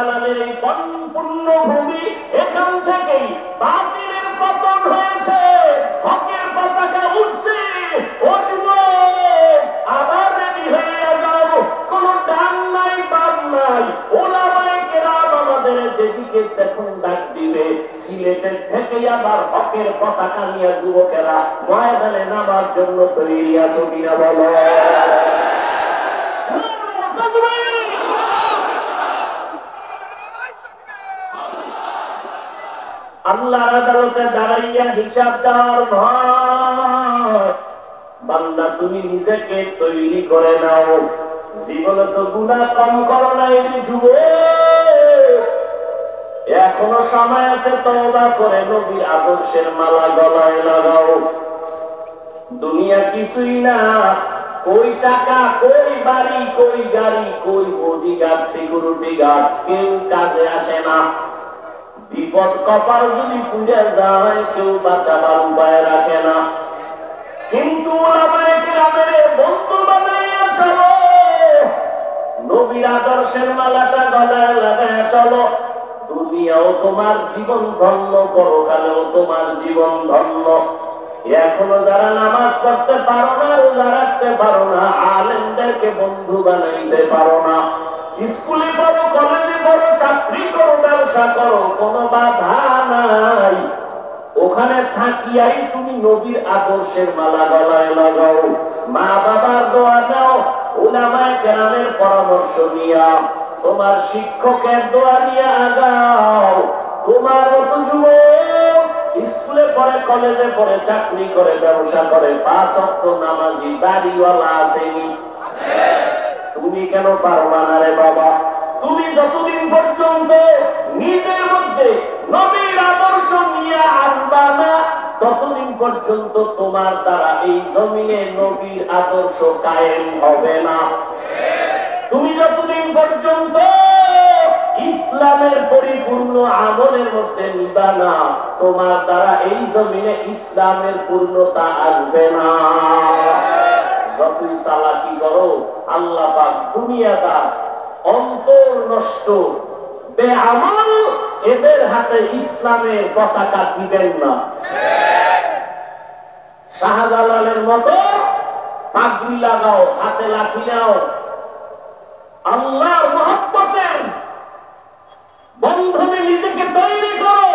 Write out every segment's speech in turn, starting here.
জালালের এই পূর্ণ ভূমি, এখান থেকেই বাতিলের পতন হয়েছে, হকের পতাকা উঠছে। ও যুবক, আবার রেডি হয়ে যাও, কোন ডান নাই বাম নাই। ওলামায়ে কেরাম আমাদের যেদিকে দেখুন ডাক দিবে, সিলেটের থেকে আবার হকের পতাকা নিয়ে যুবকেরা ময়দানে নামার জন্য তৈরি আছো কিনা বলো? আল্লাহর আদালতে দাঁড়াইয়া হিসাব দেওয়ার ভয়। বান্দা, তুমি নিজেকে তৈরি করে নাও। জীবনে তো গুনাহ কম করো নাই যুবক, এখনো সময় আছে, তওবা করে নবীর আদর্শের মালা গলায় লাগাও। দুনিয়া কিছুই না, কই টাকা, কই বাড়ি, কই গাড়ি, কই বডিগার্ড, সিকিউরিটি গার্ড, কেউ কাজে আসে না। বিপদ কপাল যদি পুড়ে যায়, কেউ বাঁচাবার উপায় রাখে না। কিন্তু ওলামায়ে কেরামের বন্ধু বানাইয়া চলো, নবীর আদর্শের মালাটা গলায় লাগায় চলো। দুনিয়াও তোমার জীবন ধন্য, পরকালেও তোমার জীবন ধন্য। এখনো যারা নামাজ পড়তে পারো না, রোজা রাখতে পারো না, আলেমদেরকে বন্ধু বানাইতে পারো না, স্কুলে পড়ো, কলেজে পড়ো, চাকরি করো, ব্যবসা করো, কোনো বাধা নাই। ওখানে থাকিয়াই তুমি নবীর আদর্শের মালা গলায় লাগাও। মা বাবার দোয়া নাও, উলামায়ে কেরামের পরামর্শ নিয়া, তোমার শিক্ষকের দোয়া নিয়ে আগাও। তোমার মতো যুবক স্কুলে পড়ে, কলেজে পড়ে, চাকরি করে, ব্যবসা করে, 5 ওয়াক্ত নামাজি দাড়িওয়ালা আসেনি? তুমি কেন পারবা না রে বাবা? তুমি যতদিন পর্যন্ত নিজের মধ্যে নবীর আদর্শ নিয়ে আসবা না, ততদিন পর্যন্ত তোমার দ্বারা এই জমিনে নবীর আদর্শ কায়েম হবে না। তুমি যতদিন পর্যন্ত ইসলামের পরিপূর্ণ আমলের মধ্যে নিবা না, তোমার দ্বারা এই জমিনে ইসলামের পূর্ণতা আসবে না। যতই চালাকি করো, আল্লাহ পাক দুনিয়াদার, অন্তর নষ্ট, বেআমল, এদের হাতে ইসলামের পতাকা দিবেন না। শাহজালালের মতো পাগড়ি লাগাও, হাতে লাঠি নাও, আল্লাহর মহব্বতের বন্ধনে নিজেকে তৈরি করো,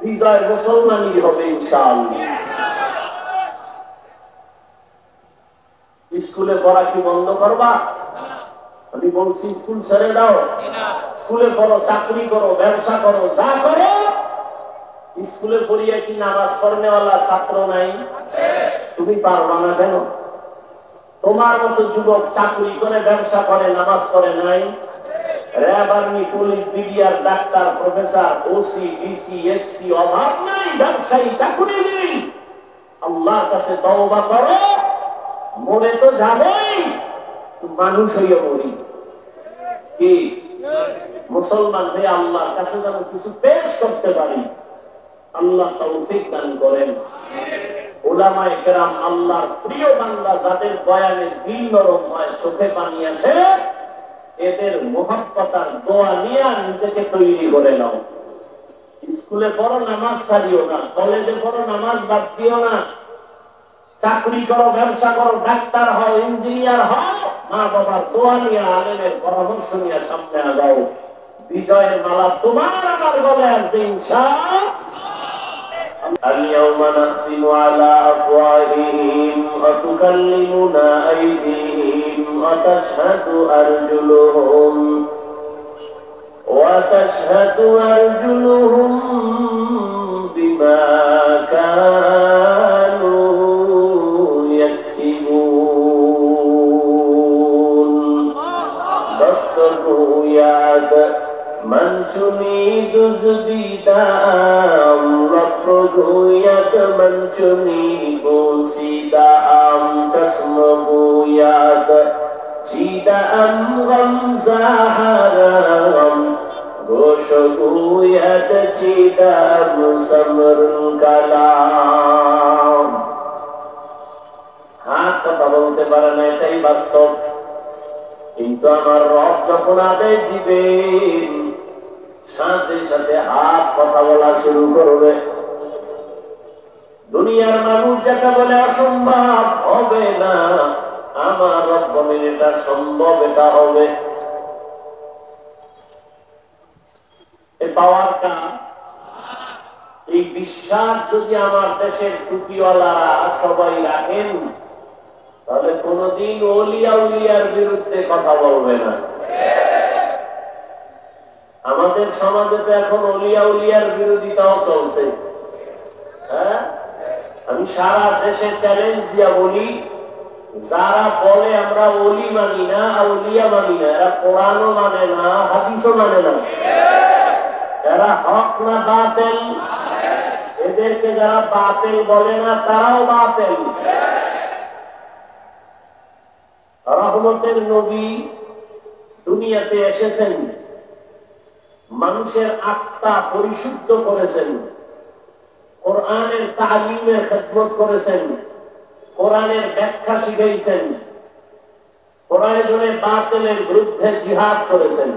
বিজয় মুসলমানই হবে ইনশাআল্লাহ। স্কুলে পড়া কি বন্ধ করবা? আমি বলছি স্কুল ছেড়ে দাও। স্কুলে পড়ো, চাকরি করো, ব্যবসা করো, যা করো। স্কুলে পড়িয়ে কি নামাজ পড়নেওয়ালা ছাত্র নাই? তুমি পারবা না কেন? তোমার মতো যুবক চাকরি করে, ব্যবসা করে, নামাজ পড়ে নাই? RAB, army, police, BDR, doctor, professor, OC, DC, SP, অভাব নাই, ব্যবসায়ী, চাকরি নেই। আল্লাহর কাছে তওবা করো। মরে তো যাবই, মানুষ হইয়া মরি। কি মুসলমান হয়ে আল্লাহর কাছে যেন কিছু পেশ করতে পারি, আল্লাহ তৌফিক দান করেন। উলামায়ে কেরাম আল্লাহর প্রিয় বান্দা, যাদের বয়ানে দিল নরম হয়, চোখে পানি আসে, এদের মুহাব্বত আর দোয়া নিয়ে নিজেকে তৈরি করে নাও। স্কুলে পড়ো, নামাজ ছাড়িও না। কলেজে পড়ো, নামাজ বাদ দিও না। চাকরি করো, ব্যবসা করো, ডাক্তার হও, ইঞ্জিনিয়ার হও, মা বাবার দোয়া নিয়ে, আলেমের পরামর্শ নিয়ে সামনে আগাও। বিজয়ের মালা তোমার আমার গলে আসবে ইনশাআল্লাহ। اليوم نختم على أفواههم وتكلمنا أيديهم وتشهد أرجلهم بما كانوا يكسبون. دستور ياد من چنید زدیدم رب گوید من چنید بوسیدم چشم گوید چیدم غم زهرم گوش گوید چیدم سمر کلام. হাত কথা বলতে পারে না, এটাই বাস্তব। কিন্তু আমার রব যখন আদেশ দিবেন সাথে সাথে হাত কথা বলা শুরু করবে। দুনিয়ার মানুষ যেটা বলে অসম্ভব হবে না, আমার রব বলেন এটা সম্ভব, এটা হবে। এই পাওয়ারটা, এই বিশ্বাস যদি আমার দেশের টুপিওয়ালারা সবাই রাখেন, তাহলে কোনদিন ওলিয়া উলিয়ার বিরুদ্ধে কথা বলবে না। আমাদের সমাজে তো এখন ওলিয়া উলিয়ার বিরোধিতাও চলছে। হ্যাঁ, আমি সারা দেশে চ্যালেঞ্জ দিয়া বলি, যারা বলে আমরা ওলি মানি না, আউলিয়া মানি না, এরা কোরআনও মানে না, হাদিসও মানে না। এরা হক না বাতিল? এদেরকে যারা বাতিল বলে না, তারাও বাতিল। রহমতের নবী দুনিয়াতে এসেছেন, মানুষের আত্মা পরিশুদ্ধ করেছেন, কোরআনের তালিমের খেদমত করেছেন, কোরআনের ব্যাখ্যা শিখাইছেন, প্রয়োজনে বাতিলের বিরুদ্ধে জিহাদ করেছেন।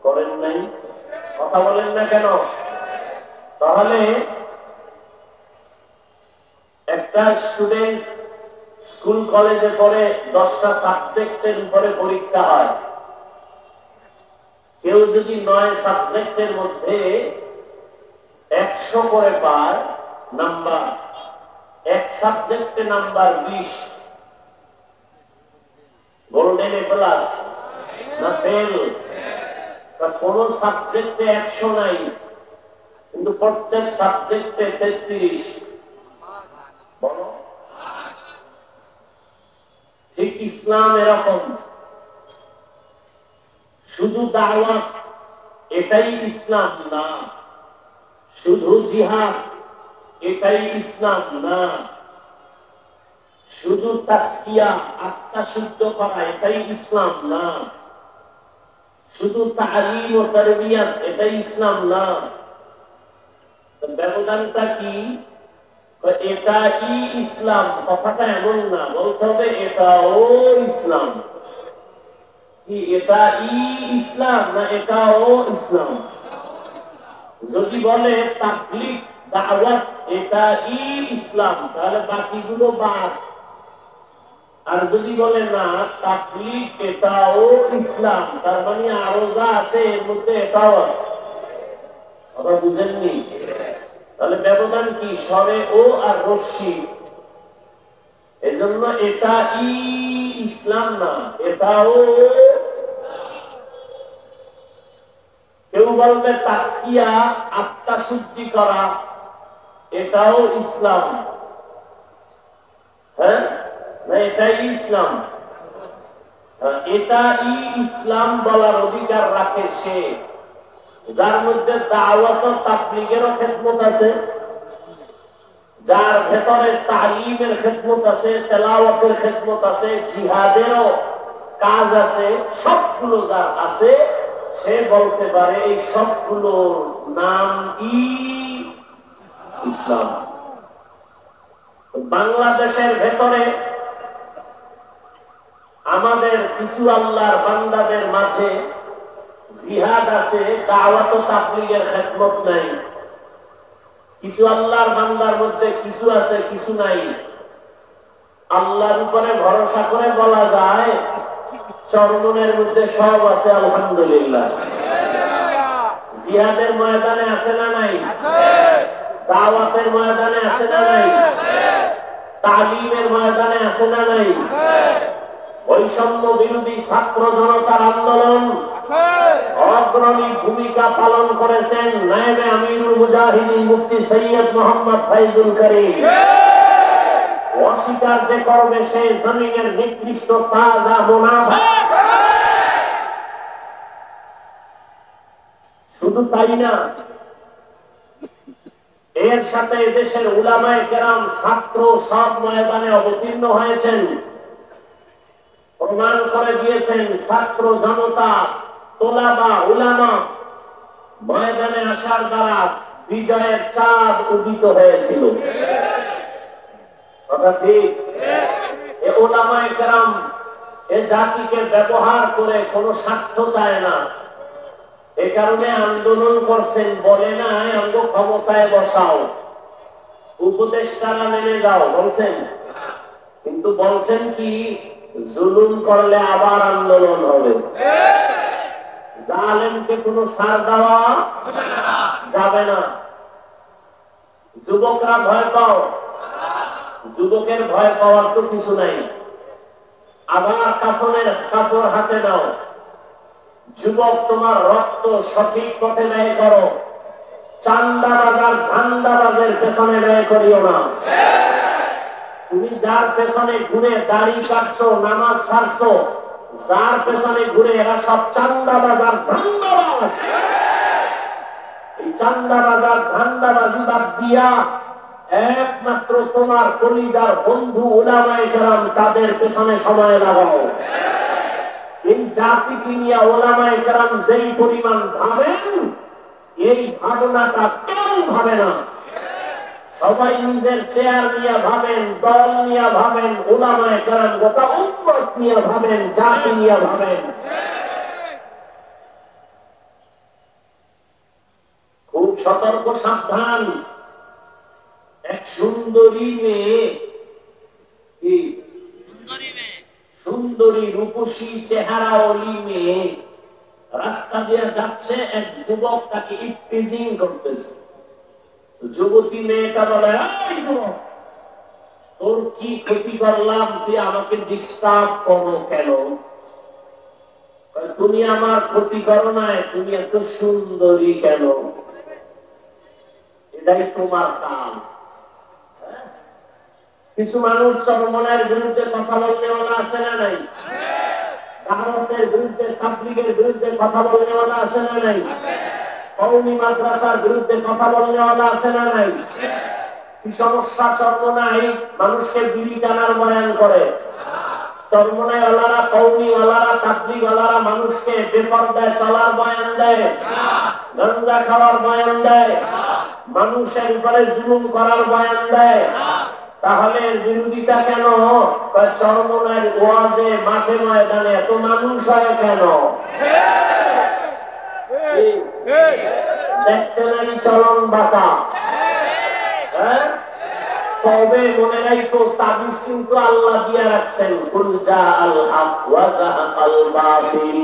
করেন নাই? কথা বলেন না কেন? তাহলে একটা স্টুডেন্ট স্কুল কলেজে পড়ে 10টা সাবজেক্টের উপরে পরীক্ষা হয়। কেউ যদি 9 সাবজেক্টের মধ্যে 100 করে পায় নাম্বার, এক সাবজেক্টে নাম্বার 20, গোল্ডেন এ প্লাস না ফেল? কোন সাবজেক্টে 100 নাই, কিন্তু প্রত্যেক সাবজেক্টে 33। বলো, ঠিক ইসলাম এরকম। শুধু দাওয়াত এটাই ইসলাম না, শুধু জিহাদ এটাই ইসলাম না, শুধু তাসকিয়া আত্মা শুদ্ধ করা এটাই ইসলাম না, শুধু তালিম ও তারবিয়াত এটাই ইসলাম না। ব্যবধানটা কি? এটাই ইসলাম কথাটা এমন না, বলতে হবে এটাও ইসলাম। কি এটাই ইসলাম না এটাও ইসলাম? যদি বলে তাবলীগ দাওয়াত এটাই ইসলাম, তাহলে বাকিগুলো বাদ। আর যদি বলে না তাবলীগ এটাও ইসলাম, তার মানে আরো যা আছে এর মধ্যে এটাও আছে। কথা বুঝেননি? তাহলে ব্যবধান কি? স্বরে ও আর রশ্মি। এজন্য এটাই ইসলাম না, এটাও। কেউ বলবে তাসকিয়া আত্মা শুদ্ধি করা এটাও ইসলাম। হ্যাঁ না, এটাই ইসলাম। এটাই ইসলাম বলার অধিকার রাখে সে যার মধ্যে দাওয়াত ও তাবলীগেরও খেদমত আছে, যার ভেতরে তালিমের খেদমত আছে, তেলাওয়াতের খেদমত আছে, জিহাদেরও কাজ আছে, সবগুলো যার আছে, সে বলতে পারে এই সবগুলোর নাম ইসলাম। বাংলাদেশের ভেতরে আমাদের কিছু আল্লাহর বান্দাদের মাঝে জিহাদ আছে, দাওয়াত ও তাবলীগের খেদমত নাই। কিছু আল্লাহর বান্দার মধ্যে কিছু আছে, কিছু নাই। আল্লাহর উপরে ভরসা করে বলা যায় চরমনের মধ্যে সব আছে, আলহামদুলিল্লাহ। জিহাদের ময়দানে আছে না নাই? দাওয়াতের ময়দানে আছে না নাই? তালিমের ময়দানে আছে না নাই? বৈষম্য বিরোধী ছাত্র জনতার আন্দোলন অগ্রণী ভূমিকা পালন করেছেন নায়েবে আমিরুল মুজাহিদিন মুফতি সৈয়দ মোহাম্মদ ফাইজুল করিম। অস্বীকার যে করবে সে জমিনের নিকৃষ্ট তাজা মুনাফিক। শুধু তাই না, এর সাথে দেশের উলামায়ে কেরাম ছাত্র সব ময়দানে অবতীর্ণ হয়েছেন, প্রমাণ করে দিয়েছেন ছাত্র জনতা তোলাবা উলামা ময়দানে আসার দ্বারা বিজয়ের চাঁদ উদিত হয়েছিল। কথা ঠিক? উলামায়ে কেরাম এ জাতিকে ব্যবহার করে কোনো স্বার্থ চায় না, এ কারণে আন্দোলন করছেন। বলে না অঙ্গ ক্ষমতায় বসাও, উপদেষ্টারা নেমে যাও বলছেন, কিন্তু বলছেন কি জুলুম করলে আবার আন্দোলন হবে। জালেমকে কোনো ছাড় দেওয়া যাবে না। যুবকরা ভয় পাও, যুবকের ভয় পাওয়ার তো কিছু নাই। আবার কাপড় হাতে নাও, যুবক তোমার রক্ত সঠিক পথে ব্যয় করো, চান্দাবাজার ধান্দাবাজের পেছনে ব্যয় করিও না। তুমি যার পেছনে ঘুরে দাড়ি কাটছো, নামাজ ছাড়ছো, যার পেছনে ঘুরে এরা সব চান্দাবাজার ধান্দাবাজ। এই চান্দাবাজার ধান্দাবাজি বাদ দিয়া একমাত্র তোমার কলিজার বন্ধু উলামায়ে কেরাম, তাদের পেছনে সময় লাগাও। এই জাতিকে নিয়ে উলামায়ে কেরাম যেই পরিমাণ ভাবেন, এই ভাবনাটা কেউ ভাবে না। সবাই নিজের চেয়ার নিয়ে ভাবেন, দল নিয়ে ভাবেন, উলামায়ে কেরাম গোটা উম্মত নিয়ে ভাবেন, জাতি নিয়ে ভাবেন। খুব সতর্ক, সাবধান। এক সুন্দরী মেয়ে, সুন্দরী রূপসী চেহারাওয়ালি মেয়ে রাস্তা দিয়ে যাচ্ছে, এক যুবক তাকে ইফতিজিং করতেছে। যুবতী মেয়েটা বলে, এই যুবক, তোর কি ক্ষতি করলাম, তুই আমাকে ডিস্টার্ব করো কেন? তুমি আমার ক্ষতি করো নাই, তুমি এত সুন্দরী কেন? এটাই তোমার কাম। কিছু মানুষ চরমনায়ের বিরুদ্ধে কথা বলনেওয়ালা আছে না নাই? দাওয়াতের বিরুদ্ধে, তাবলীগের বিরুদ্ধে কথা বলনেওয়ালা আছে না নাই? কওমি মাদ্রাসার বিরুদ্ধে কথা বলনেওয়ালা আছে না নাই? কি সমস্যা চরমনায়? মানুষকে বিড়ি টানার বয়ান করে। চরমনায়ওয়ালারা, কওমিওয়ালারা, তাবলীগওয়ালারা মানুষকে বেপরদায় চলার বয়ান দেয়, গাঁজা খাওয়ার বয়ান দেয়, মানুষের উপরে জুলুম করার বয়ান দেয়। তাহলে বিরোধিতা কেন? চরমনায়ের ওয়াজে, মাঠে ময়দানে এত মানুষ হয় কেন? দেখতে নাই চলন বাতা। তবে মনে রাখো, তাবিজ কিন্তু আল্লাহ দিয়ে রাখছেন, কুল জাআল হক ওয়া যাহাকাল বাতিল।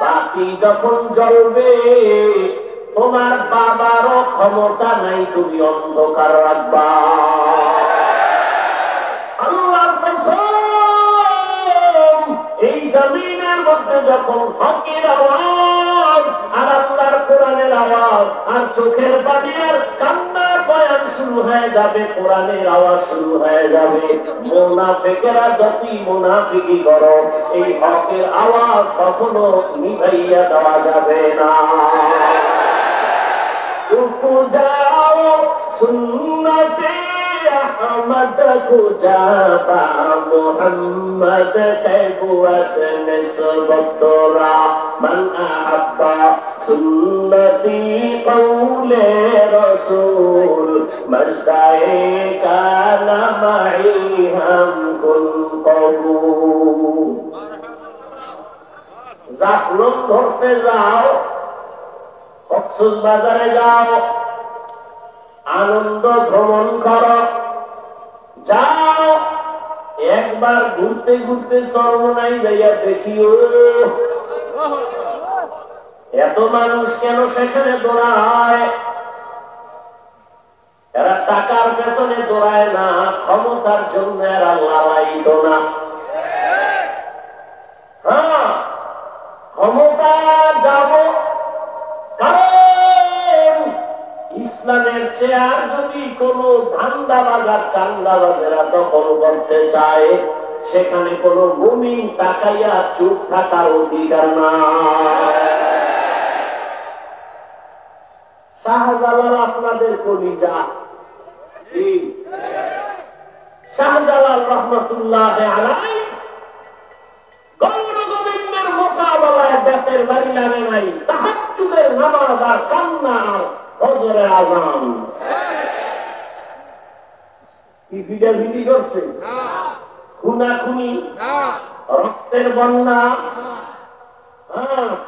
বাতি যখন জ্বলবে, তোমার বাবারও ক্ষমতা নাই তুমি অন্ধকার রাখবা। আল্লাহর কসম, এই জমিনের মধ্যে যখন হকের আওয়াজ আর আল্লাহর কোরআনের আওয়াজ আর চোখের পানি আর কান্নার বয়ান শুরু হয়ে যাবে, কোরআনের আওয়াজ শুরু হয়ে যাবে, মুনাফিকেরা যতই মুনাফিকি করো, এই হকের আওয়াজ কখনো নিভাইয়া দেওয়া যাবে না। रुको जाओ सुन्नते अहमद को जाबा मोहम्मद कैबुअत निस्बत तोरा मन अहब्बा सुन्नती कौले रसूल मजदाए का नमाई हम कुल कबूल। जाफलुम धरते जाओ, কক্সবাজারে যাও, আনন্দ ভ্রমণ করো, যাও একবার ঘুরতে ঘুরতে চরমনাই যাইয়া দেখিও এত মানুষ কেন সেখানে দৌড়ায়। এরা টাকার পেছনে দৌড়ায় না, ক্ষমতার জন্য এরা লালায়িত না। হ্যাঁ, ক্ষমতা যাব, ইসলামের চেয়ার যদি কোন ধান্দাবাজার চান্দাবাজেরা দখল করতে চায়, সেখানে কোন মুমিন তাকাইয়া চুপ থাকার অধিকার না। শাহজালাল আপনাদের কলিজা, শাহজালাল রহমতুল্লাহ আলাইহি গৌর গোবিন্দের মোকাবেলায় বেতের বাড়ি লাগে নাই, তাহাজ্জুদের নামাজ আর কান্না আর ফজরের আযান। কি ভিডিও করছে? খুনাখুনি, রক্তের বন্যা।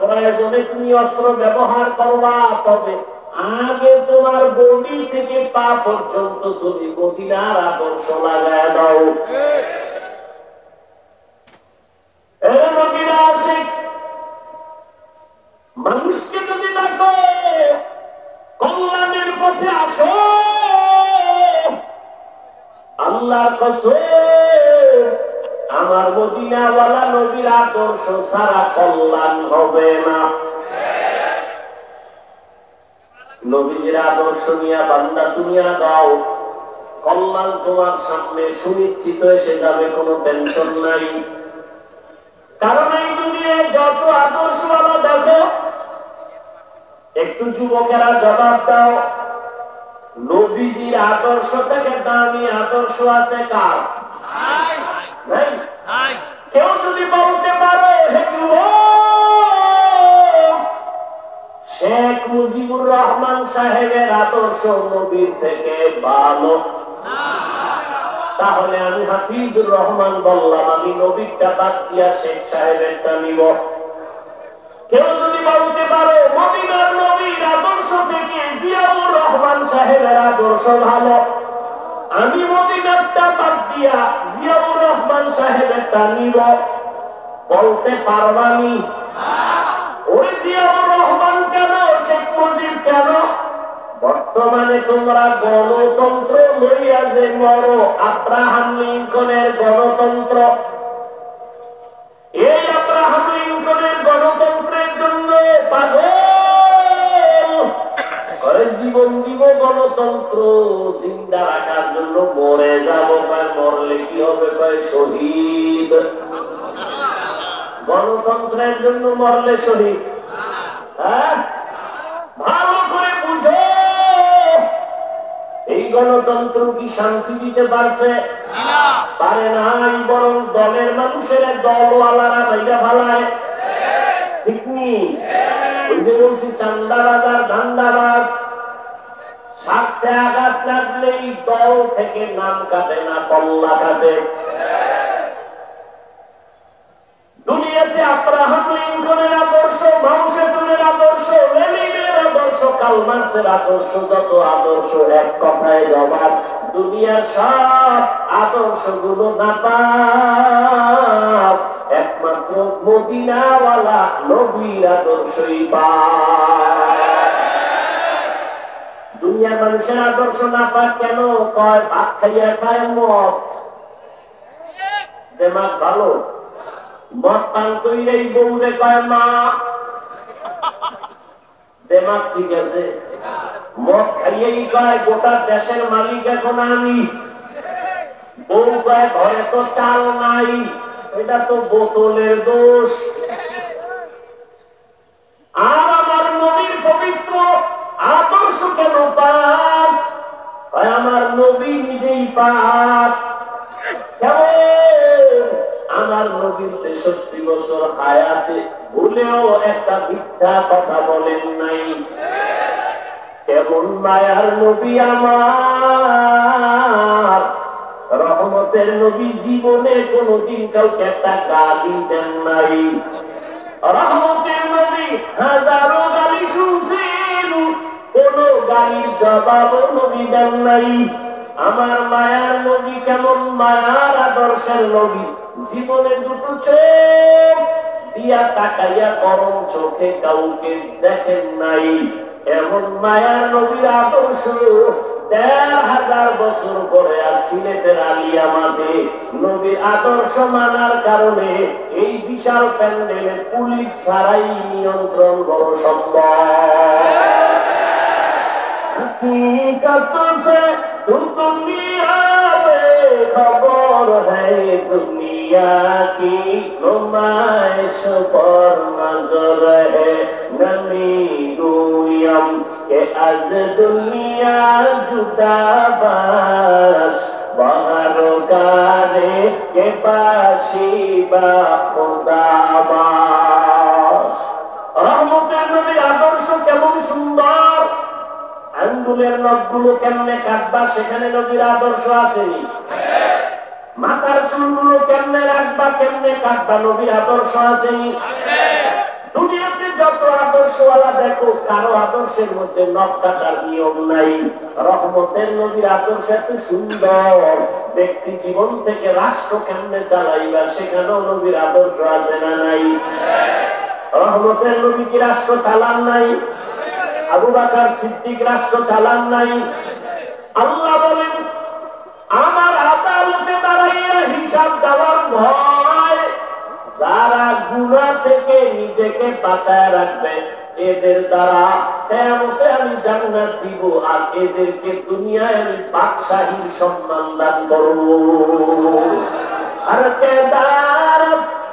প্রয়োজনে তুমি অস্ত্র ব্যবহার করবা, তবে আগে তোমার বডি থেকে পা পর্যন্ত তুমি মদিনার আদর্শ লাগায় দাও। মানুষকে যদি দেখো কল্যাণের পথে আসো, আল্লাহর কসম আমার মদিনাওয়ালা নবীর আদর্শ ছাড়া কল্যাণ হবে না। নবীজির আদর্শ নিয়ে বান্দা তুমি আগাও, কল্যাণ তোমার সামনে সুনিশ্চিত এসে যাবে, কোনো টেনশন নাই। কারণ এই দুনিয়ায় যত আদর্শওয়ালা দেখো, একটু যুবকেরা জবাব দাও, নবীজির আদর্শ থেকে দামি আদর্শ আছে কার? নাই। কেউ যদি বলতে পারে হে যুবক, শেখ মুজিবুর রহমান সাহেবের আদর্শ নবীর থেকে ভালো, তাহলে আমি হাফিজুর রহমান বললাম, আমি নবীরটা বাদ দিয়া শেখ সাহেবেরটা নিব। কেউ যদি বলতে পারে মদিনার নবীর আদর্শ থেকে জিয়াউর রহমান সাহেবের আদর্শ ভালো, আমি মদিনারটা বাদ দিয়া জিয়াউর রহমান সাহেবেরটা নিব, বলতে পারবানি? ওই জিয়াউর রহমান কেন, শেখ মুজিব কেন? বর্তমানে তোমরা গণতন্ত্র লইয়া যে মরো, আব্রাহাম লিঙ্কনের গণতন্ত্র, এই আব্রাহাম লিঙ্কনের গণতন্ত্রের জন্য পাগল, জীবন দিব গণতন্ত্র জিন্দা রাখার জন্য, মরে যাব, মরলে কি হবে, শহীদ। গণতন্ত্রের জন্য মরলে শহীদ। হ্যাঁ, ভালো করে বুঝো, এই গণতন্ত্র কি শান্তি দিতে পারছে? পারে নাই, বরং দলের মানুষের দলওয়ালারা বাইরে ফালায়। ঠিক নি? ওই যে বলছি চান্দাবাজ আর ধান্দাবাজ, স্বার্থে আঘাত লাগলেই দল থেকে নাম কাটে না, পল্লা কাটে। দুনিয়াতে আব্রাহাম লিঙ্কনের আদর্শ, মাও সেতুনের আদর্শ, লেনিনের আদর্শ, কার্ল মার্ক্সের আদর্শ, যত আদর্শ এক কথায় জবাব, দুনিয়ার সব আদর্শগুলো নাপাক, একমাত্র মদিনাওয়ালা নবীর আদর্শই পাক। দুনিয়ার মানুষের আদর্শ নাপাক কেন? কয় ভাত খাইয়া খায় মদ, দেমাগ ভালো, মদ পান কইলেই বউরে কয় মা, দেমাগ ঠিক আছে। মদ খাইয়েই কয় গোটা দেশের মালিক এখন আমি, বউ কয় ঘরে তো চাল নাই, এটা তো বোতলের দোষ। আর আমার নবীর পবিত্র আদর্শ কেন পাপ? আমার নবী নিজেই পাপ। আমার নবীর 63 বছর হায়াতে ভুলেও একটা মিথ্যা কথা বলেন নাই। কেমন মায়ার নবী আমার, রহমতের নবী, জীবনে কোনদিন কাউকে একটা গালি দেন নাই। রহমতের নবী হাজারো গালি শুনছেন, কোন গালির জবাব নবী দেন নাই। আমার মায়ার নবী কেমন মায়ার আদর্শের নবী, জীবনে দুটো চোখ দিয়া তাকাইয়া গরম চোখে কাউকে দেখেন নাই। এমন মায়ার নবীর আদর্শ ১,৫০০ বছর পরে সিলেটের আলিয়ামাতে নবীর আদর্শ মানার কারণে এই বিশাল প্যান্ডেলে পুলিশ ছাড়াই নিয়ন্ত্রণ বড় সম্ভব। हकीकत से तुम दुनिया में खबर है, दुनिया की नुमाइश पर नजर है, नमी गुयम के आज दुनिया जुदा बाश, बाहरों कारे के बाशी बा खुदा बाश। रहमतेर नबीर आदर्श केमन सुंदर, আঙ্গুলের নখগুলো কেমনে কাটবা সেখানে নবীর আদর্শ আসেনি। মাথার চুলগুলো কেমনে রাখবা, কেমনে কাটবা, নবীর আদর্শ আসেনি? দুনিয়াতে যত আদর্শওয়ালা দেখো, কারো আদর্শের মধ্যে নখ কাটার নিয়ম নাই। রহমতের নবীর আদর্শ এত সুন্দর, ব্যক্তি জীবন থেকে রাষ্ট্র কেমনে চালাইবা সেখানেও নবীর আদর্শ আছে না নাই? রহমতের নবী কি রাষ্ট্র চালান নাই? আবু বকর সিদ্দিক রাষ্ট্র চালান নাই? আল্লাহ বলেন আমার আদালতে দাঁড়াইয়া হিসাব দেওয়ার ভয় যারা গুনাহ থেকে নিজেকে বাঁচায় রাখবে, এদের দ্বারা কিয়ামতে আমি জান্নাত দিব, আর এদেরকে দুনিয়ায় আমি বাদশাহীর সম্মান দান করব। আর কেদার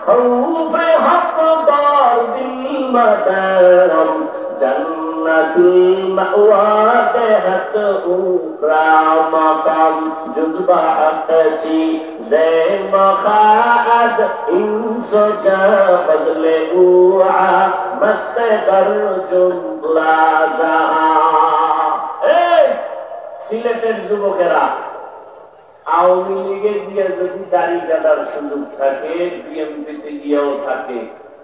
খৌফে হক দর দিল মাদারম জান্নাতুল মাওয়া দেহত উকরা মাকাম জুজবা আতচি জে মখাদ ইনসজা বদলে উআ মস্ত কর জুমলা জাহা। এই সিলেটের যুবকেরা, আওয়ামী লীগে গিয়ে যদি দাড়ি কাটার সুযোগ থাকে, বিএনপিতে গিয়েও থাকে,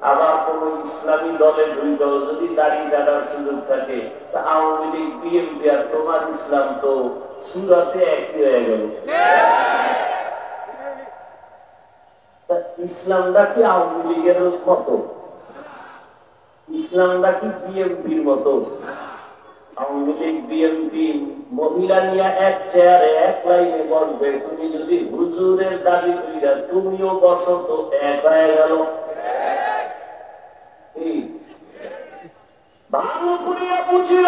আবার কোন ইসলামী দলে ঢুকেও যদি দাড়ি কাটার সুযোগ থাকে, তা আওয়ামী লীগ বিএনপি আর তোমার ইসলাম তো সুরাতে একই হয়ে গেল। ইসলামটা কি আওয়ামী লীগের মতো? ইসলামটা কি বিএনপির মতো? আওয়ামী লীগ বিএনপি মহিলা নিয়ে এক চেয়ারে এক লাইনে বসবে, তুমি যদি হুজুরের দাবি করিয়া তুমিও বসো তো এক হয়ে গেল। ভালো করিয়া বুঝিল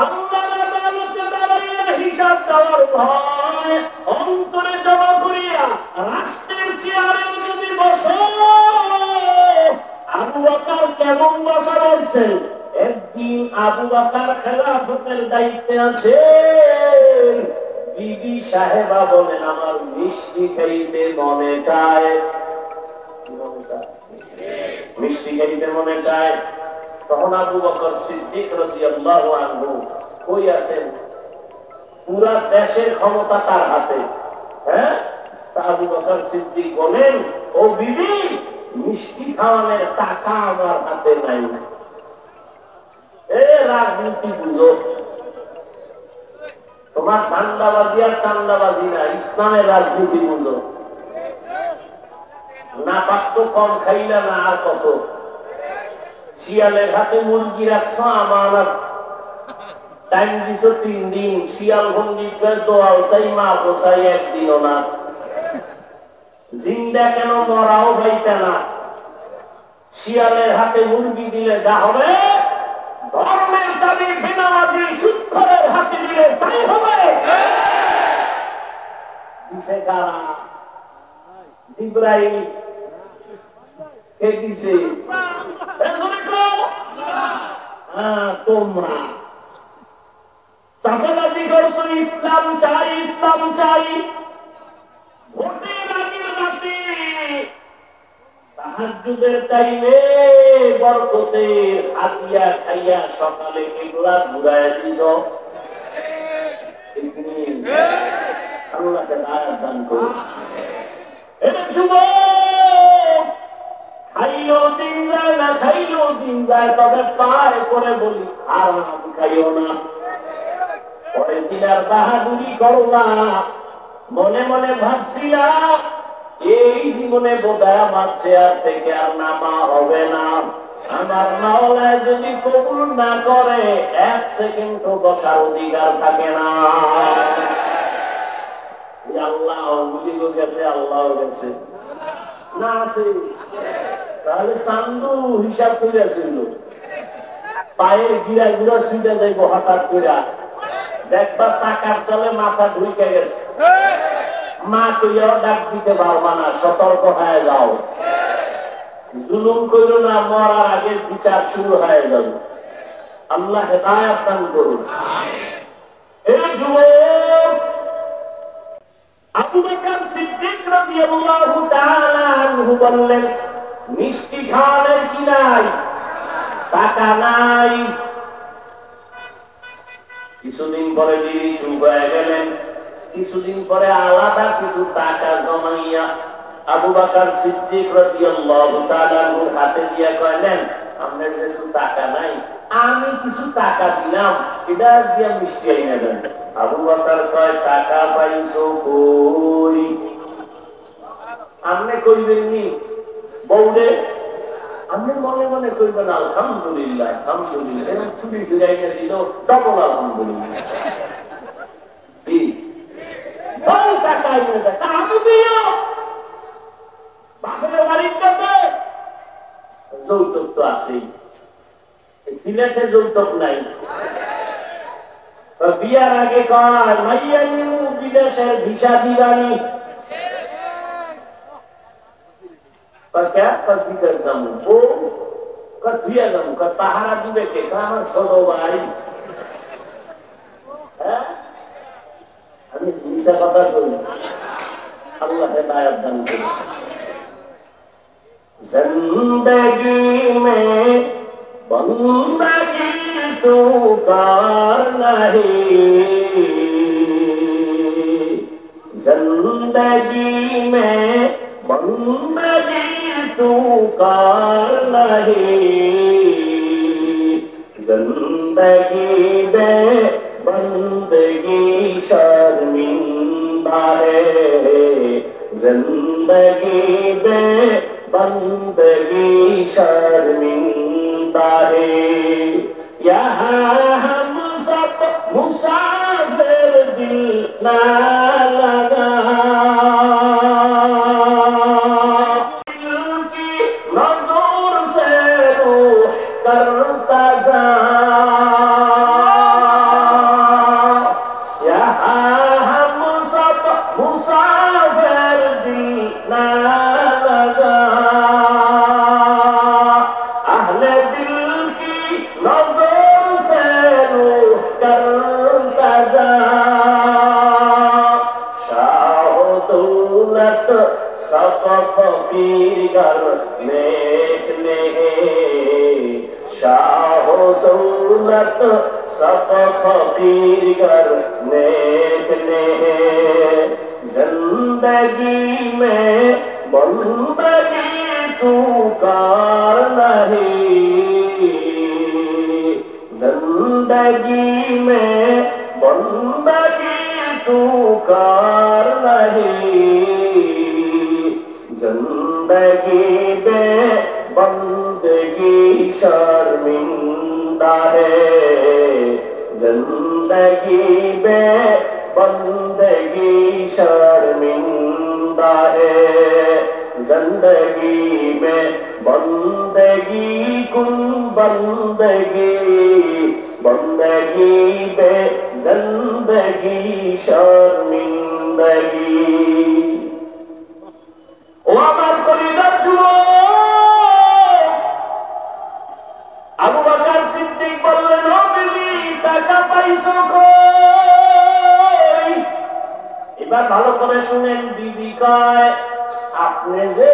আল্লাহর আদালতে দাঁড়াইয়া হিসাব দেওয়ার ভয় অন্তরে জমা করিয়া রাষ্ট্রের চেয়ারে যদি বসো। আবু বকর কেমন বসা বলছেন? একদিন আবু বকর খেলাফতের দায়িত্বে আছে, বিবি সাহেবা বলেন আমার মিষ্টি খাইতে মনে চায়, মিষ্টি খাইতে মনে চায়। তখন আবু বকর সিদ্দিক রাদিয়াল্লাহু আনহু কই আছেন? পুরা দেশের ক্ষমতা তার হাতে। হ্যাঁ, আবু বকর সিদ্দিক বলেন ও বিবি, মিষ্টি খাওয়ানোর টাকা আমার হাতে নাই। রাজনীতি বুঝো, তোমার ধান্দাবাজি আর চান্দাবাজি না, ইসলামের রাজনীতি বুঝো। না পাকতো কম খাইলা না আর কত, শিয়ালের হাতে মুরগি রাখছো আমানত, টাইম দিছ 3 দিন, শিয়াল ভঙ্গি দোয়াও চাই মা বসাই একদিনও না, জিন্দা কেন মরাও পাইতে না। শিয়ালের হাতে মুরগি দিলে যা হবে, ধর্মের চাবি বেনামাজি সুৎখরের হাতে দিলে তাই হবে। দিছে কারা? জিবরাইল। কে দিছে? তোমরা চাপাবাজি করছো ইসলাম চাই, ইসলাম চাই। ভোটের আগের রাতে তাহাজ্জুদের টাইমে বরকতের হাতিয়া খাইয়া সকালে এগুলা ঘুরাইয়া দিছ। আল্লাহকে দায়াত দান করুন। খাইলেও দিন যায় না, খাইলেও দিন যায়, তবে পায় করে বলি আরাম খাইও না। পরের দিন আর বাহাদুরি করো না। মনে মনে ভাবছিলা এই জীবনে বোধহয় আমার চেয়ার থেকে আর নামা হবে না। আমার মাওলা যদি কবুল না করে 1 সেকেন্ড বসার অধিকার থাকে না। আল্লাহ বুঝিব গেছে, আল্লাহ গেছে না আছে, তাহলে চান্দু হিসাব করে ছিল, পায়ের গিরা গুড়া ছুটে যাইব হঠাৎ করে, দেখবা চাকার তলে মাথা ঢুকে গেছে, মা কইয়াও ডাক দিতে পারবা না, সতর্ক হয়ে যাও। জুলুম করো না, মরার আগে বিচার শুরু হয়ে যাবে। আল্লাহ হেদায়েত দান করুন। এই যুবক আবু বকর সিদ্দিক রাদিয়াল্লাহু তাআলা আনহু বললেন, মিষ্টি খাওয়ানোর কি নাই? টাকা নাই। কিছুদিন পরে তিনি চুপ হয়ে গেলেন। কিছুদিন পরে আলাদা কিছু টাকা জমাইয়া আবু বকর সিদ্দিক রাদিয়াল্লাহু তাআলা এর হাতে দিয়া কয়, নেন, আপনার যেহেতু টাকা নাই, আমি কিছু টাকা দিলাম, এটা দিয়ে মিষ্টি আইনা দেন। আবু বকর কয়, টাকা পাইছো কই? আপনি কইবেন নি বউরে? আপনি মনে মনে কইবেন আলহামদুলিল্লাহ আলহামদুলিল্লাহ, এরকম ছুটি ফিরাইয়া দিল, ডবল আলহামদুলিল্লাহ। বউ টাকা আইনা দেয়, আমি দিও বাপের বাড়ির কাছে। যৌতুক তো আছেই, সিলেটে যৌতুক নাই। বিয়ার আগে কয়, মাইয়া নিউ বিদেশের ভিসা দিবানি। বিদেশ যাবো, ও দিয়া যাবো, পাহারা দিবে কে? আমার ছোট ভাই। হ্যাঁ, আমি মিশা কথা করি, আল্লাহ হেদায়েত দান করুন। जिंदगी में बंदगी तू कर नहीं, जिंदगी में बंदगी तू कर नहीं, जिंदगी में बंदगी शर्मिंदा है, जिंदगी में बंदगी शर्मिंदा है, यहाँ हम सब मुसाफिर दिल ना लगा, दिल की नजर से रूह करता जा, यहाँ हम सब मुसाफिर दिल ना फकीर नेक ने, शाह दौलत सब फकीर नेक ने, जिंदगी में बंदगी तू कर नहीं, जिंदगी में बंदगी तू कर नहीं, जिंदगी में बंदगी शर्मिंदा है, जिंदगी में बंदगी शर्मिंदा है, जिंदगी में बंदगी कुन बंदगी, बंदगी में जिंदगी शर्मिंदगी। ও আমার কলিজার যুবক, আবু বকর সিদ্দিক বললেন, ও বিবি, টাকা পাইছো কই? এবার ভালো করে শুনেন। বিবি কয়, আপনি যে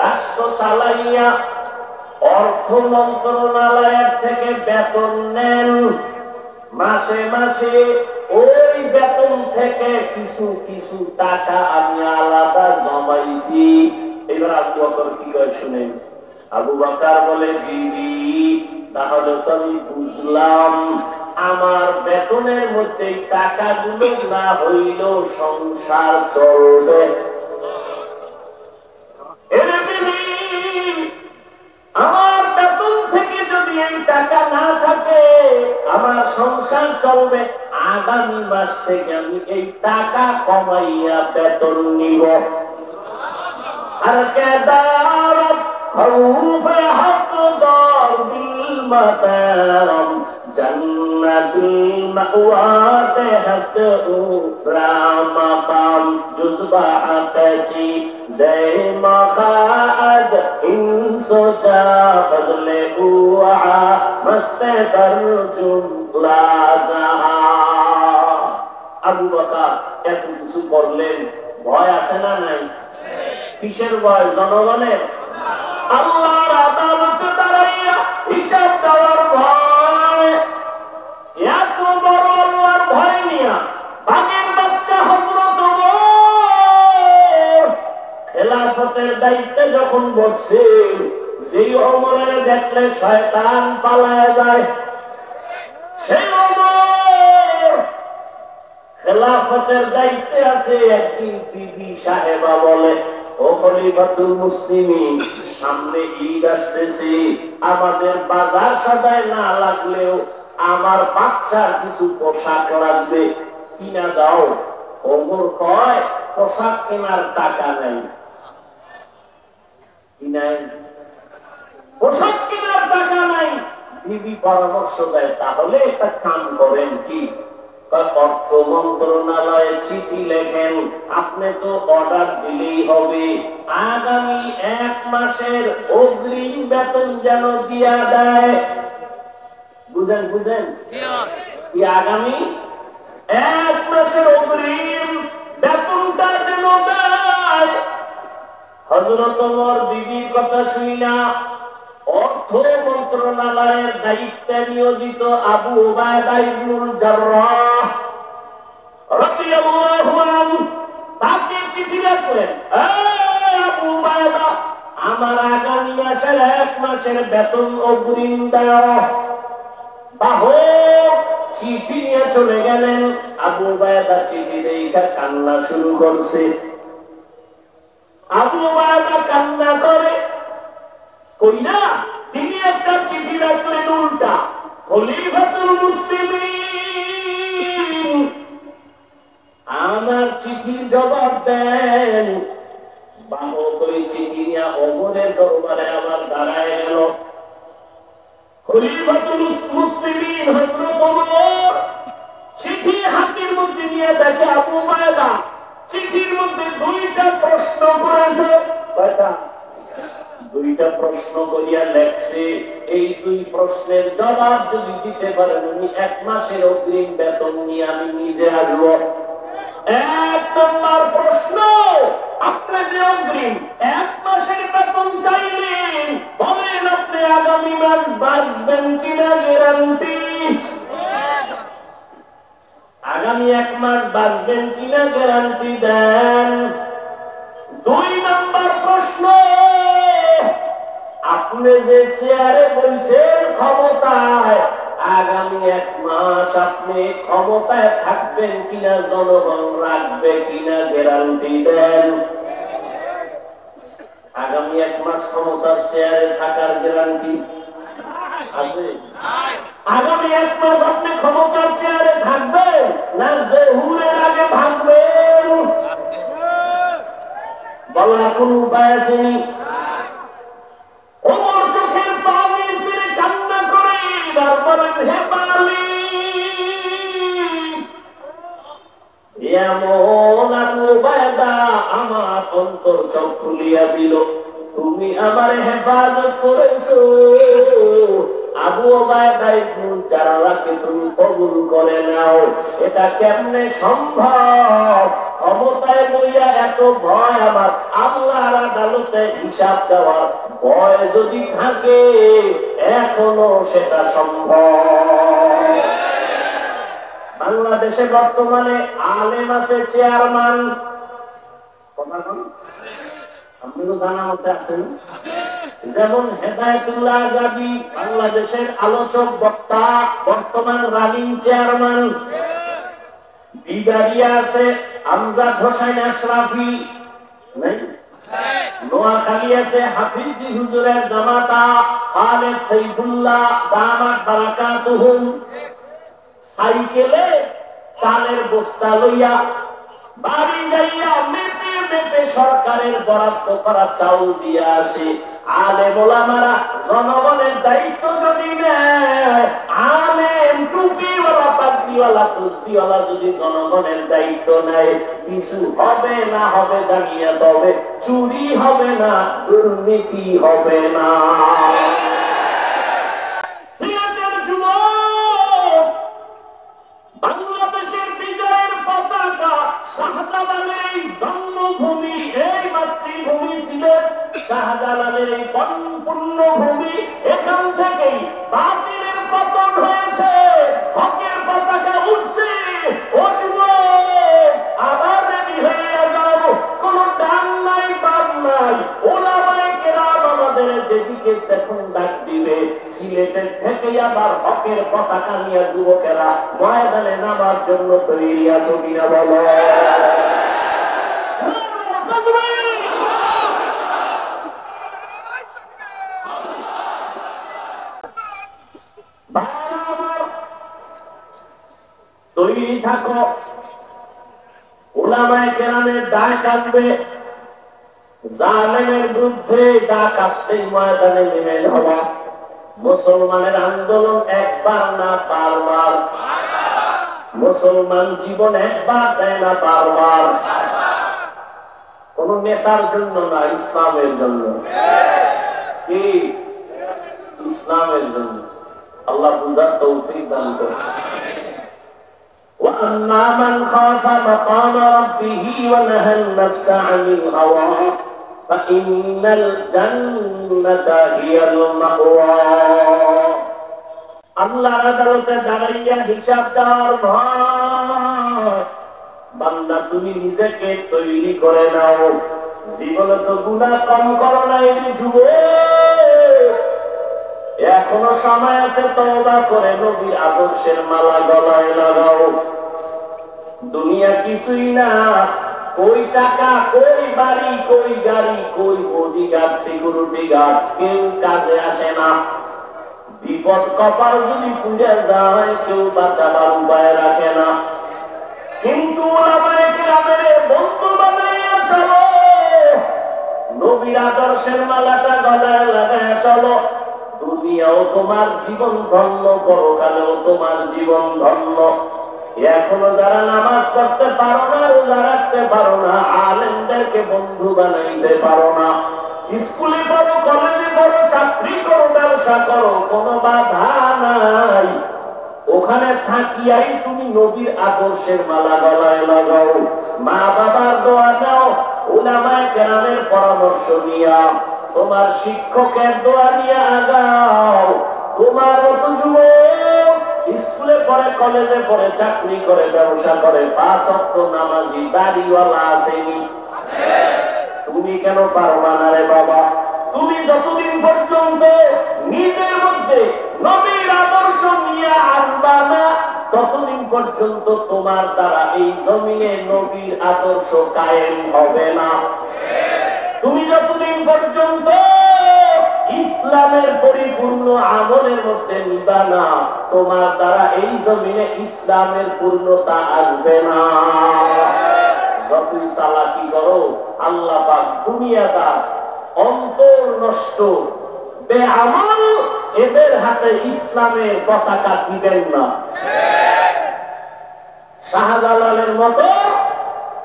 রাষ্ট্র চালাইয়া অর্থ মন্ত্রণালয়ের থেকে বেতন নেন, মাসে মাসে ওই বেতন থেকে কিছু কিছু টাকা আমি আলাদা জমাইছি। এবার আবু বকর কি কয় শুনেন। আবু বকর বলে, বিবি, তাহলে তো আমি বুঝলাম, আমার বেতনের মধ্যে টাকাগুলো না হইল সংসার চলবে। আমার বেতন থেকে যদি এই টাকা না থাকে, আমার সংসার চলবে। আগামী মাস থেকে আমি এই টাকা কমাইয়া বেতন নিব। আর কেদারত খৌফে হকদার বিল মাতারম, জান্নাতুল মাওয়াতে হক উফরা মাকাম, জুজবা আকাচি জয় মাকাদ ইনসোজা ফজলে উআ মস্তে তরজুম লা জাহা। আবু বকর এত কিছু করলেন, ভয় আছে না নাই? কিসের ভয়? জনগণের। আল্লাহর আদালতে দাঁড়াইয়া হিসাব দেওয়ার ভয়। এত বড় আল্লাহর ভয় নিয়া বাঘের বাচ্চা যখন বসছে, যেই ওমরের দেখলে শয়তান পালায় যায়, সেই ওমর খেলাফতের দায়িত্বে আছে। একদিন বিবি সাহেবা বলে, ও খলিফাতুল মুসলিমিন, সামনে ঈদ আসতেছে, আমাদের বাজার সদায় না লাগলেও আমার বাচ্চার কিছু পোশাক লাগবে, কিনা দাও। ওমর কয়, পোশাক কেনার টাকা নাই। পোশাক কেনার টাকা নাই। বিবি পরামর্শ দেয়, তাহলে একটা কাম করেন, কি? অর্থ মন্ত্রণালয়ে চিঠি লেখেন, আপনি তো অর্ডার দিলেই হবে, আগামী 1 মাসের অগ্রিম বেতন যেন দিয়া দেয়। বুঝেন বুঝেন, কি আগামী 1 মাসের অগ্রিম বেতনটা যেন দেয়। হযরত ওমর বিবির কথা শুনি না, অর্থ মন্ত্রণালয়ের দায়িত্বে নিয়োজিত আবু উবায়দা ইবনুল জাররাহ রাদিয়াল্লাহু আনহু তাকে চিঠি লিখলেন, আবু উবায়দা, আমার আগামী মাসের 1 মাসের বেতন অগ্রিম দাও। বাহু চিঠি নিয়ে চলে গেলেন। আবু উবায়দা চিঠি দেখে কান্না শুরু করছে। আবু উবায়দা কান্না করে, কইনা তিনি একটা চিঠি রাখলেন উল্টা, খলিফাতুল মুসলিমিন আমার চিঠির জবাব দেন। বাহক ওই চিঠি নিয়ে ওমরের দরবারে আবার দাঁড়ায় গেল। খলিফাতুল মুসলিমিন হযরত ওমর চিঠি হাতের মধ্যে নিয়ে দেখে আবু উবায়দা চিঠির মধ্যে 2টা প্রশ্ন করেছে। কয়টা? 2টা প্রশ্ন করিয়া লেখছে, এই 2 প্রশ্নের জবাব যদি দিতে পারেন, উনি 1 মাসের অগ্রিম বেতন নিয়ে আমি নিজে আসবো। 1 নম্বর প্রশ্ন, আপনি যে অগ্রিম 1 মাসের বেতন চাইলেন, বলেন আপনি আগামী মাস বাঁচবেন কিনা, গ্যারান্টি? আগামী 1 মাস বাঁচবেন কিনা গ্যারান্টি দেন। 2 নম্বর প্রশ্ন, আপনি যে চেয়ারে বলছেন ক্ষমতায়, আগামী 1 মাস আপনি ক্ষমতায় থাকবেন কিনা, জনগণ রাখবে কিনা, গ্যারান্টি দেন। আগামী 1 মাস ক্ষমতার চেয়ারে থাকার গ্যারান্টি আছে? আগামী 1 মাস আপনি ক্ষমতার চেয়ারে থাকবেন না জহুরের আগে ভাগবেন? বলার কোন উপায় আসেনি। ওমর চোখের পানি ছেড়ে কান্না করে এবার বলেন, হে মালিক, এমন আবু উবায়দা আমার অন্তর চোখ খুলিয়া দিল, তুমি আমার হেফাজত করেছো। আবু উবায়দা ইবনুল জাররাহকে তুমি কবুল করে নাও। এটা কেমনে সম্ভব? ক্ষমতায় লইয়া এত ভয়, আমার আল্লাহর আদালতে হিসাব দেওয়ার ভয় যদি থাকে, এখনো সেটা সম্ভব। বাংলাদেশে বর্তমানে আলেম আছে চেয়ারম্যান, আপনারও জানা মতে আছেন, যেমন হেদায়েতুল্লাহ আজাদী বাংলাদেশের আলোচক বক্তা, বর্তমান রানিং চেয়ারম্যান। বিবারিয়া আছে আমজাদ হোসেন আশরাফি, নোয়াখালী আছে হাফিজি হুজুরের জামাতা খালেদ সাইফুল্লাহ দামাত বারাকাতুহুম। সাইকেলে চালের বস্তা লইয়া বাড়ি যাইয়া মেপে মেপে সরকারের বরাদ্দ করা চাউল দিয়ে আসে। আলেম ওলামারা জনগণের দায়িত্ব যদি নেয়, আলেম টুপিওয়ালা পাগড়িওয়ালা কুস্তিওয়ালা যদি জনগণের দায়িত্ব নেয়, কিছু হবে না হবে জানিয়ে, তবে চুরি হবে না, দুর্নীতি হবে না। বাংলাদেশের বিজয়ের পতাকা শাহজালালের এই জন্মভূমি, এই মাতৃভূমি ছিল শাহজালালের এই পূর্ণভূমি। এখান থেকেই বাতিলের পতন হয়েছে, হকের পতাকা উঠছে। ও যুবক, আবার রেডি হয়ে যাও, কোন ডান নাই বাম নাই, ওলামায়ে আল্লাহর হকের পতাকা নিয়ে যুবকেরা ময়দানে নামার জন্য তৈরি আছো কিনা বলো? তৈরি থাকো, উলামায়ে কেরামের ডাক আসবে, জালেমের বিরুদ্ধে ডাক আসলেই ময়দানে নেমে যাওয়া। মুসলমানের আন্দোলন একবার না বারবার, মুসলমান জীবন একবার দেয় না বারবার। কোন নেতার জন্য না, ইসলামের জন্য। কি? ইসলামের জন্য। আল্লাহ বুঝার তৌফিক দান করুন। وَأَمَّا مَنْ خَافَ مَقَامَ رَبِّهِ وَنَهَى النَّفْسَ عَنِ الْهَوَىٰ فَإِنَّ الْجَنَّةَ هِيَ الْمَأْوَىٰ। আল্লাহর আদালতে দাঁড়াইয়া হিসাব দেওয়ার ভয়। বান্দা তুমি নিজেকে তৈরি করে নাও। জীবনে তো গুনাহ কম করো নাই যুবক, এখনো সময় আছে, তওবা করে নবীর আদর্শের মালা গলায় লাগাও। দুনিয়া কিছুই না, কই টাকা, কই বাড়ি, কই গাড়ি, কই বডিগার্ড, সিকিউরিটি গার্ড, কেউ কাজে আসে না। বিপদ কপাল যদি পুড়ে যায়, কেউ বাঁচাবার উপায় রাখে না। কিন্তু ওলামায়ে কেরামের বন্ধু বানাইয়া চলো, নবীর আদর্শের মালাটা গলায় লাগায় চলো। দুনিয়াও তোমার জীবন ধন্য, পরকালেও তোমার জীবন ধন্য। এখনো যারা নামাজ পড়তে পারো না, রোজা রাখতে পারো না, আলেমদেরকে বন্ধু বানাইতে পারো না, স্কুলে পড়ো, কলেজে পড়ো, চাকরি করো, ব্যবসা করো, কোনো বাধা নাই। ওখানে থাকিয়াই তুমি নবীর আদর্শের মালা গলায় লাগাও। মা বাবার দোয়া নাও, উলামায়ে কেরামের পরামর্শ নিয়া, তোমার শিক্ষকের দোয়া নিয়ে আগাও। তোমার মতো যুবক স্কুলে পড়ে, কলেজে পড়ে, চাকরি করে, ব্যবসা করে, 5 ওয়াক্ত নামাজি, দাড়িওয়ালা আসেনি? তুমি কেন পারবা না রে বাবা? তুমি যতদিন পর্যন্ত নিজের মধ্যে নবীর আদর্শ নিয়ে আসবা না, ততদিন পর্যন্ত তোমার দ্বারা এই জমিনে নবীর আদর্শ কায়েম হবে না। তুমি যতদিন পর্যন্ত ইসলামের পরিপূর্ণ আমলের মধ্যে নিবা না, তোমার দ্বারা এই জমিনে ইসলামের পূর্ণতা আসবে না। যতই চালাকি করো, আল্লাহ পাক দুনিয়াদার, অন্তর নষ্ট, বেআমল এদের হাতে ইসলামের পতাকা দিবেন না। শাহজালালের মতো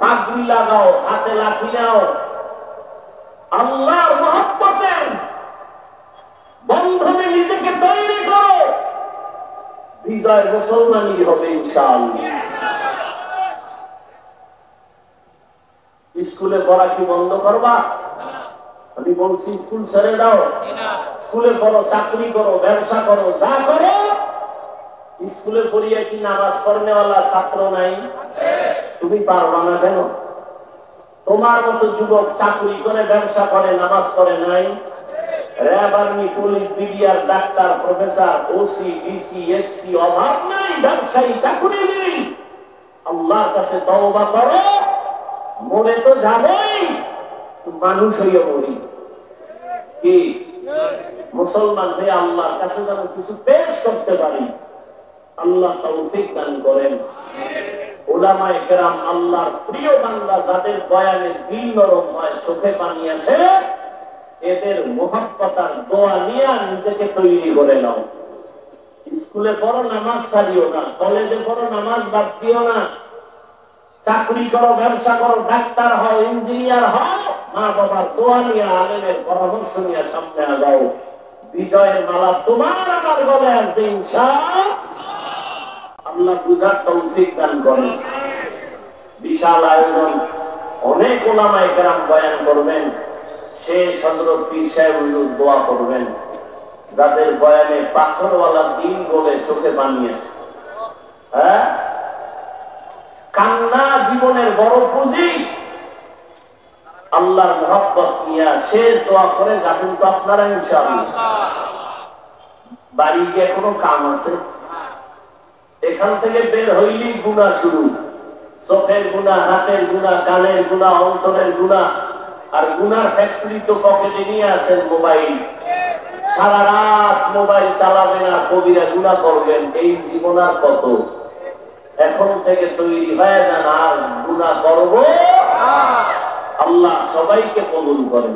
পাগড়ি লাগাও, হাতে লাঠি নাও, আল্লাহর মহব্বতের বন্ধনে নিজেকে তৈরি করো, বিজয় মুসলমানই হবে ইনশাআল্লাহ। স্কুলে পড়া কি বন্ধ করবা? আমি বলছি স্কুল ছেড়ে দাও। স্কুলে পড়ো, চাকরি করো, ব্যবসা করো, যা করো। স্কুলে পড়িয়ে কি নামাজ পড়নেওয়ালা ছাত্র নাই? তুমি পারবা না কেন? তোমার মতো যুবক চাকরি করে, ব্যবসা করে, নামাজ পড়ে নাই? RAB, army, police, BDR, doctor, professor, OC, DC, SP, অভাব নাই, ব্যবসায়ী, চাকরিজীবী। আল্লাহর কাছে তওবা করো। মরে তো যাবই, মানুষ হইয়া মরি। কি মুসলমান হয়ে আল্লাহর কাছে যেন কিছু পেশ করতে পারি, আল্লাহ তৌফিক দান করেন। উলামায়ে কেরাম আল্লাহর প্রিয় বান্দা, যাদের বয়ানে দিল নরম হয়, চোখে পানি আসে, এদের মুহাব্বত আর দোয়া নিয়ে নিজেকে তৈরি করে নাও। স্কুলে পড়ো, নামাজ ছাড়িও না। কলেজে পড়ো, নামাজ বাদ দিও না। চাকরি করো, ব্যবসা করো, ডাক্তার হও, ইঞ্জিনিয়ার হও, মা বাবার দোয়া নিয়ে, আলেমের পরামর্শ নিয়ে সামনে আগাও। বিজয়ের মালা তোমার আমার গলে আসবে ইনশাআল্লাহ। আল্লাহ বুঝার তৌফিক দান করেন। বিশাল আয়োজন, অনেক উলামায়ে কেরাম বয়ান করবেন, শেষ হযরত পীর সাহেব হুজুর দোয়া করবেন, যাদের বয়ানে পাথরওয়ালা দিন বলে চোখে পানি আসে। হ্যাঁ, কান্না জীবনের বড় পুঁজি। আল্লাহর মহব্বত নিয়ে শেষ দোয়া করে যাবেন তো আপনারা ইনশাআল্লাহ। বাড়ি গিয়ে কোনো কাম আছে? এখান থেকে বের হইলি গুনাহ শুরু। চোখের গুনাহ, হাতের গুনাহ, কানের গুনাহ, অন্তরের গুনাহ। আর গুনার ফ্যাক্টরি তো পকেটে নিয়ে আছেন মোবাইল। সারা রাত মোবাইল চালাবেন আর কবিরা গুনাহ করবেন, এই জীবন আর কত? এখন থেকে তৈরি হয়ে যান, আর গুনাহ করবো। আল্লাহ সবাইকে কবুল করেন।